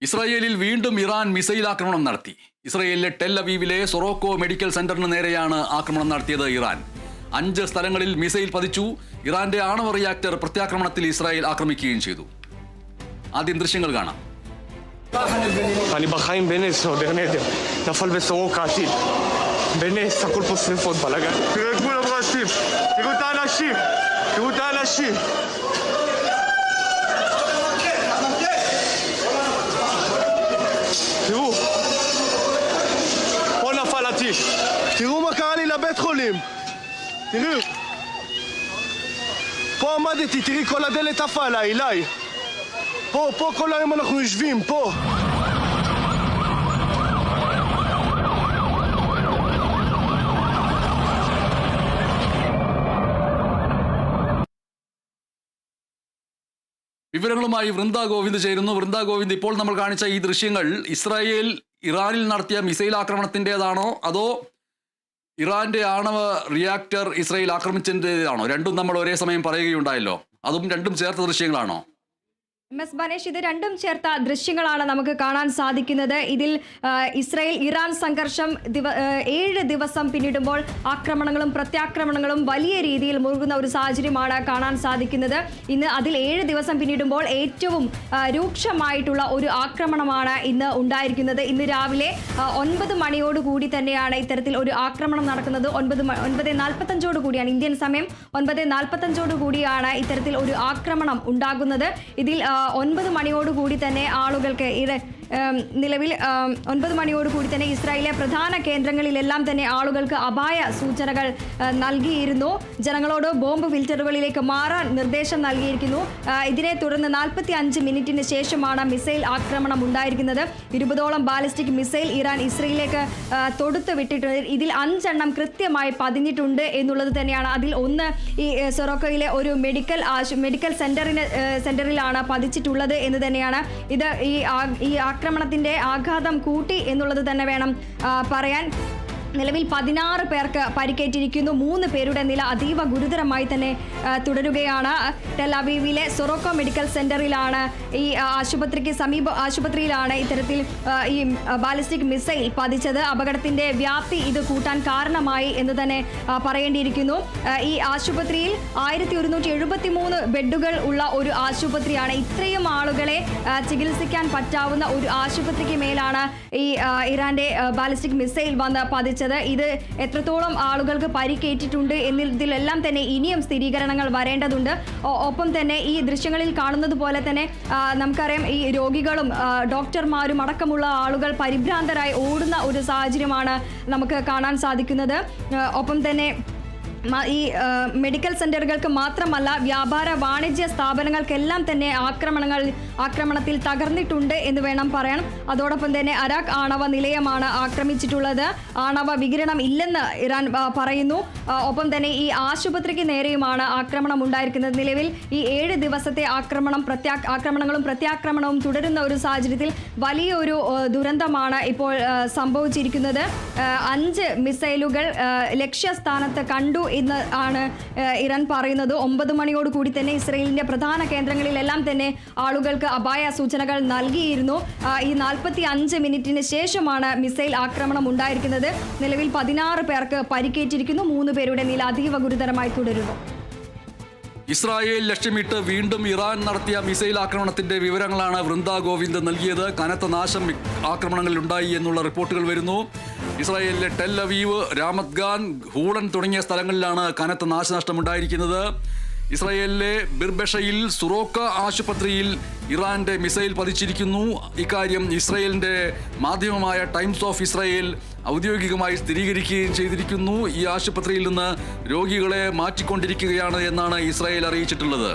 ഇസ്രായേലിൽ വീണ്ടും Iran missile ആക്രമണം നടത്തി. ഇസ്രായേലിലെ ടെൽ അവീവിലെ സൊറോക്കോ മെഡിക്കൽ സെന്ററിന് നേരെയാണ് ആക്രമണം നടത്തിയത് ഇറാൻ. 5 സ്ഥലങ്ങളിൽ മിസൈൽ പതിച്ചു. ഇറാന്റെ ആണവ റിയാക്ടർ പ്രത്യാക്രമണത്തിൽ ഇസ്രായേൽ ആക്രമിക്കുകയും ചെയ്തു. ആദ്യം ദൃശ്യങ്ങൾ കാണാം. אני בחיים בנס או ברנדר, נפל בסורוקה הטיל. בנס, הכל פה שריפות, בלגן. תראו את כולם רעשים, תראו את האנשים, תראו את האנשים. תראו, פה נפל הטיל. תראו מה קרה לי לבית חולים. תראו. פה עמדתי, תראי כל הדלת עפה עליי, אליי. פה כל היום אנחנו יושבים, פה. വിവരങ്ങളുമായി വൃന്ദ ഗോവിന്ദ് ചേരുന്നു. വൃന്ദ ഗോവിന്ദ്, ഇപ്പോൾ നമ്മൾ കാണിച്ച ഈ ദൃശ്യങ്ങൾ ഇസ്രായേൽ ഇറാനിൽ നടത്തിയ മിസൈൽ ആക്രമണത്തിൻ്റെതാണോ അതോ ഇറാന്റെ ആണവ റിയാക്ടർ ഇസ്രായേൽ ആക്രമിച്ചതിൻ്റെതാണോ? രണ്ടും നമ്മൾ ഒരേ സമയം പറയുകയുണ്ടായല്ലോ. അതും രണ്ടും ചേർത്ത ദൃശ്യങ്ങളാണോ? എസ് ബനേഷ്, ഇത് രണ്ടും ചേർത്ത ദൃശ്യങ്ങളാണ് നമുക്ക് കാണാൻ സാധിക്കുന്നത്. ഇതിൽ ഇസ്രായേൽ ഇറാൻ സംഘർഷം 7 ദിവസം പിന്നിടുമ്പോൾ ആക്രമണങ്ങളും പ്രത്യാക്രമണങ്ങളും വലിയ രീതിയിൽ മുറുകുന്ന ഒരു സാഹചര്യമാണ് കാണാൻ സാധിക്കുന്നത്. ഇന്ന് അതിൽ 7 ദിവസം പിന്നിടുമ്പോൾ ഏറ്റവും രൂക്ഷമായിട്ടുള്ള ഒരു ആക്രമണമാണ് ഇന്ന് ഉണ്ടായിരിക്കുന്നത്. ഇന്ന് രാവിലെ 9 മണിയോടുകൂടി തന്നെയാണ് ഇത്തരത്തിൽ ഒരു ആക്രമണം നടക്കുന്നത്. 9:45 കൂടിയാണ് ഇന്ത്യൻ സമയം. 9:45 കൂടിയാണ് ഇത്തരത്തിൽ ഒരു ആക്രമണം ഉണ്ടാകുന്നത്. ഇതിൽ 9 മണിയോടുകൂടി തന്നെ ആളുകൾക്ക് നിലവിൽ 9 മണിയോടുകൂടി തന്നെ ഇസ്രായേലിലെ പ്രധാന കേന്ദ്രങ്ങളിലെല്ലാം തന്നെ ആളുകൾക്ക് അപായ സൂചനകൾ നൽകിയിരുന്നു. ജനങ്ങളോട് ബോംബ് ഫിൽറ്ററുകളിലേക്ക് മാറാൻ നിർദ്ദേശം നൽകിയിരിക്കുന്നു. ഇതിനെ തുടർന്ന് 45 മിനിറ്റിന് ശേഷമാണ് മിസൈൽ ആക്രമണം ഉണ്ടായിരിക്കുന്നത്. 20ഓളം ബാലിസ്റ്റിക് മിസൈൽ ഇറാൻ ഇസ്രായേലിലേക്ക് തൊടുത്ത് വിട്ടിട്ടുണ്ട്. ഇതിൽ 5 എണ്ണം കൃത്യമായി പതിഞ്ഞിട്ടുണ്ട് എന്നുള്ളത് തന്നെയാണ്. അതിൽ ഒന്ന് ഈ സൊറോക്കോയിലെ ഒരു മെഡിക്കൽ സെന്ററിലാണ് പതിച്ചിട്ടുള്ളത് എന്ന് തന്നെയാണ്. ഇത് ഈ ആക്രമണത്തിന്റെ ആഘാതം കൂട്ടി എന്നുള്ളത് തന്നെ വേണം പറയാൻ. നിലവിൽ 16 പേർക്ക് പരിക്കേറ്റിരിക്കുന്നു. 3 പേരുടെ നില അതീവ ഗുരുതരമായി തന്നെ തുടരുകയാണ്. ടെൽ അവീവിലെ സൊറോക്കോ മെഡിക്കൽ സെന്ററിലാണ് ഈ ആശുപത്രിയിലാണ് ഇത്തരത്തിൽ ഈ ബാലിസ്റ്റിക് മിസൈൽ പതിച്ചത്. അപകടത്തിന്റെ വ്യാപ്തി ഇത് കൂട്ടാൻ കാരണമായി എന്ന് തന്നെ പറയേണ്ടിയിരിക്കുന്നു. ഈ ആശുപത്രിയിൽ 1173 ബെഡുകൾ ഉള്ള ഒരു ആശുപത്രിയാണ്. ഇത്രയും ആളുകളെ ചികിത്സിക്കാൻ പറ്റാവുന്ന ഒരു ആശുപത്രിക്ക് മേലാണ് ഈ ഇറാന്റെ ബാലിസ്റ്റിക് മിസൈൽ വന്ന് പതിച്ചത്. ഇത് എത്രത്തോളം ആളുകൾക്ക് പരിക്കേറ്റിട്ടുണ്ട് എന്നതിലെല്ലാം തന്നെ ഇനിയും സ്ഥിരീകരണങ്ങൾ വരേണ്ടതുണ്ട്. ഒപ്പം തന്നെ ഈ ദൃശ്യങ്ങളിൽ കാണുന്നത് പോലെ തന്നെ നമുക്കറിയാം, ഈ രോഗികളും ഡോക്ടർമാരും അടക്കമുള്ള ആളുകൾ പരിഭ്രാന്തരായി ഓടുന്ന ഒരു സാഹചര്യമാണ് നമുക്ക് കാണാൻ സാധിക്കുന്നത്. ഒപ്പം തന്നെ ഈ മെഡിക്കൽ സെന്ററുകൾക്ക് മാത്രമല്ല വ്യാപാര വാണിജ്യ സ്ഥാപനങ്ങൾക്കെല്ലാം തന്നെ ആക്രമണത്തിൽ തകർന്നിട്ടുണ്ട് എന്ന് വേണം പറയാൻ. അതോടൊപ്പം തന്നെ അരാഖ് ആണവ നിലയമാണ് ആക്രമിച്ചിട്ടുള്ളത്. ആണവ വികിരണം ഇല്ലെന്ന് ഇറാൻ പറയുന്നു. ഒപ്പം തന്നെ ഈ ആശുപത്രിക്ക് നേരെയുമാണ് ആക്രമണം ഉണ്ടായിരിക്കുന്നത്. നിലവിൽ ഈ 7 ദിവസത്തെ ആക്രമണങ്ങളും പ്രത്യാക്രമണവും തുടരുന്ന ഒരു സാഹചര്യത്തിൽ വലിയൊരു ദുരന്തമാണ് ഇപ്പോൾ സംഭവിച്ചിരിക്കുന്നത്. 5 മിസൈലുകൾ ലക്ഷ്യസ്ഥാനത്ത് കണ്ടു എന്ന് ആണ് ഇറാൻ പറയുന്നത്. 9 മണിയോടുകൂടി തന്നെ ഇസ്രായേലിന്റെ പ്രധാന കേന്ദ്രങ്ങളിലെല്ലാം തന്നെ ആളുകൾക്ക് അപായ സൂചനകൾ നൽകിയിരുന്നു. ഈ 45 മിനിറ്റിന് ശേഷമാണ് മിസൈൽ ആക്രമണം ഉണ്ടായിരിക്കുന്നത്. നിലവിൽ 16 പേർക്ക് പരിക്കേറ്റിരിക്കുന്നു. 3 പേരുടെ നില അതീവ ഗുരുതരമായി തുടരുന്നു. ഇസ്രായേൽ ലക്ഷ്യമിട്ട് വീണ്ടും ഇറാൻ നടത്തിയ മിസൈൽ ആക്രമണത്തിന്റെ വിവരങ്ങളാണ് വൃന്ദ ഗോവിന്ദ് നൽകിയത്. കനത്ത നാശം ആക്രമണങ്ങളിൽ ഉണ്ടായി എന്നുള്ള റിപ്പോർട്ടുകൾ വരുന്നു. ഇസ്രായേലിലെ ടെൽ അവീവ്, രാമത് ഗാൻ, ഹൂളൻ തുടങ്ങിയ സ്ഥലങ്ങളിലാണ് കനത്ത നാശനഷ്ടം ഉണ്ടായിരിക്കുന്നത്. ഇസ്രായേലിലെ ബിർബെഷയിൽ സുറോക്ക ആശുപത്രിയിൽ ഇറാന്റെ മിസൈൽ പതിച്ചിരിക്കുന്നു. ഇക്കാര്യം ഇസ്രായേലിന്റെ മാധ്യമമായ ടൈംസ് ഓഫ് ഇസ്രായേൽ ഔദ്യോഗികമായി സ്ഥിരീകരിക്കുകയും ചെയ്തിരിക്കുന്നു. ഈ ആശുപത്രിയിൽ നിന്ന് രോഗികളെ മാറ്റിക്കൊണ്ടിരിക്കുകയാണ് എന്നാണ് ഇസ്രായേൽ അറിയിച്ചിട്ടുള്ളത്.